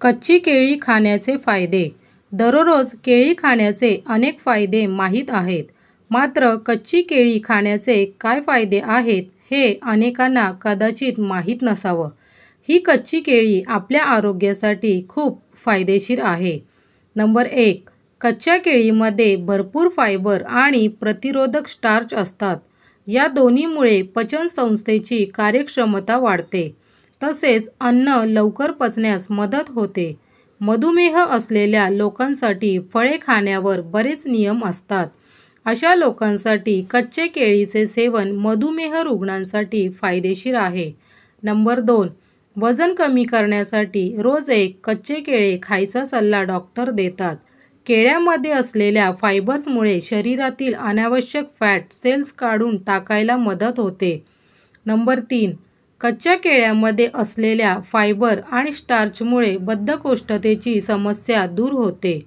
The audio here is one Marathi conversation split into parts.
कच्ची केळी खाण्याचे फायदे. दररोज केळी खाण्याचे अनेक फायदे माहीत आहेत. मात्र कच्ची केळी खाण्याचे काय फायदे आहेत हे अनेकांना कदाचित माहीत नसावं. ही कच्ची केळी आपल्या आरोग्यासाठी खूप फायदेशीर आहे. नंबर 1. कच्च्या केळीमध्ये भरपूर फायबर आणि प्रतिरोधक स्टार्च असतात. या दोन्हीमुळे पचनसंस्थेची कार्यक्षमता वाढते. तसेच अन्न लवकर पचण्यास मदत होते. मधुमेह असलेल्या लोकांसाठी फळे खाण्यावर बरेच नियम असतात. अशा लोकांसाठी कच्चे केळीचे सेवन मधुमेह रुग्णांसाठी फायदेशीर आहे. नंबर 2. वजन कमी करण्यासाठी रोज एक कच्चे केळे खायचा सल्ला डॉक्टर देतात. केळ्यामध्ये असलेल्या फायबर्समुळे शरीरातील अनावश्यक फॅट सेल्स काढून टाकायला मदत होते. नंबर 3. कच्च्या केळ्यामध्ये असलेल्या फायबर आणि स्टार्चमुळे बद्धकोष्ठतेची समस्या दूर होते.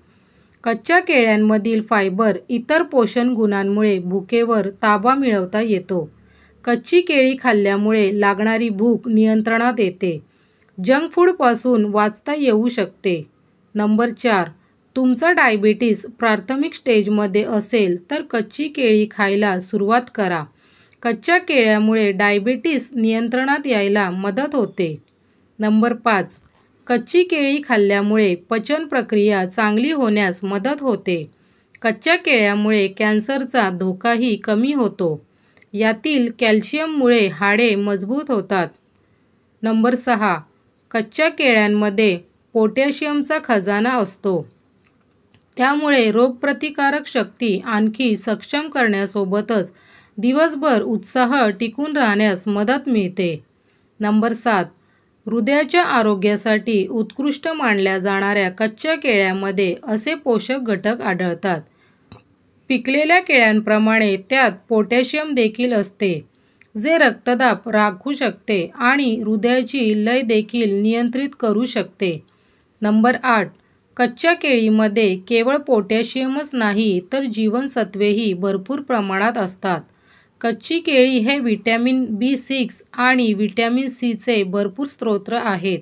कच्च्या केळ्यांमधील फायबर इतर पोषण गुणांमुळे भुकेवर ताबा मिळवता येतो. कच्ची केळी खाल्ल्यामुळे लागणारी भूक नियंत्रणात येते. जंक फूडपासून वाचता येऊ शकते. नंबर 4. तुमचा डायबिटीस प्राथमिक स्टेजमध्ये असेल तर कच्ची केळी खायला सुरुवात करा. कच्च्या केळ्यामुळे डायबिटीस नियंत्रणात यायला मदत होते. नंबर 5. कच्ची केळी खाल्ल्यामुळे पचन प्रक्रिया चांगली होण्यास मदत होते. कच्च्या केळ्यामुळे कॅन्सरचा धोकाही कमी होतो. यातील कॅल्शियममुळे हाडे मजबूत होतात. नंबर 6. कच्च्या केळ्यांमध्ये पोटॅशियमचा खजाना असतो. त्यामुळे रोगप्रतिकारक शक्ती आणखी सक्षम करण्यासोबतच दिवसभर उत्साह टिकून राहण्यास मदत मिळते. नंबर 7. हृदयाच्या आरोग्यासाठी उत्कृष्ट मानल्या जाणाऱ्या कच्च्या केळ्यामध्ये असे पोषक घटक आढळतात. पिकलेल्या केळ्यांप्रमाणे त्यात पोटॅशियम देखील असते, जे रक्तदाब राखू शकते आणि हृदयाची लय देखील नियंत्रित करू शकते. नंबर 8. कच्च्या केळीमध्ये केवळ पोटॅशियमच नाही तर जीवनसत्त्वेही भरपूर प्रमाणात असतात. कच्ची केळी हे व्हिटॅमिन B6 आणि व्हिटॅमिन Cचे भरपूर स्रोत आहेत.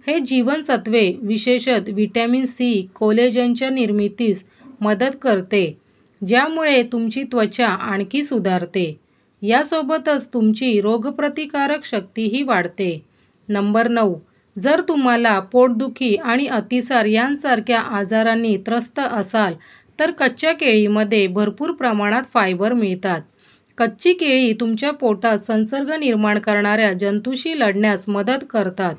हे जीवनसत्त्वे विशेषतः व्हिटॅमिन C कोलेजनच्या निर्मितीस मदत करते, ज्यामुळे तुमची त्वचा आणखी सुधारते. यासोबतच तुमची रोगप्रतिकारक शक्तीही वाढते. नंबर 9. जर तुम्हाला पोटदुखी आणि अतिसार यांसारख्या आजारांनी त्रस्त असाल तर कच्च्या केळीमध्ये भरपूर प्रमाणात फायबर मिळतात. कच्ची केळी तुमच्या पोटात संसर्ग निर्माण करणाऱ्या जंतूशी लढण्यास मदत करतात.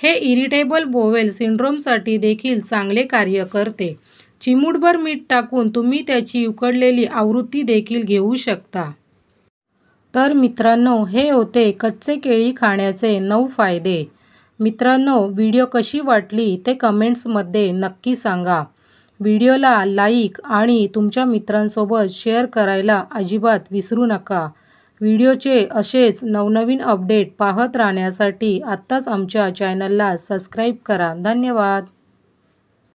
हे इरिटेबल बोवेल सिंड्रोमसाठी देखील चांगले कार्य करते. चिमूटभर मीठ टाकून तुम्ही त्याची उकडलेली आवृत्ती देखील घेऊ शकता. तर मित्रांनो, हे होते कच्चे केळी खाण्याचे 9 फायदे. मित्रांनो, व्हिडिओ कशी वाटली ते कमेंट्समध्ये नक्की सांगा. व्हिडिओला लाईक आणि तुमच्या मित्रांसोबत शेअर करायला अजिबात विसरू नका. व्हिडिओचे असेच नवनवीन अपडेट पाहत राहण्यासाठी आत्ताच आमच्या चॅनलला सबस्क्राईब करा. धन्यवाद.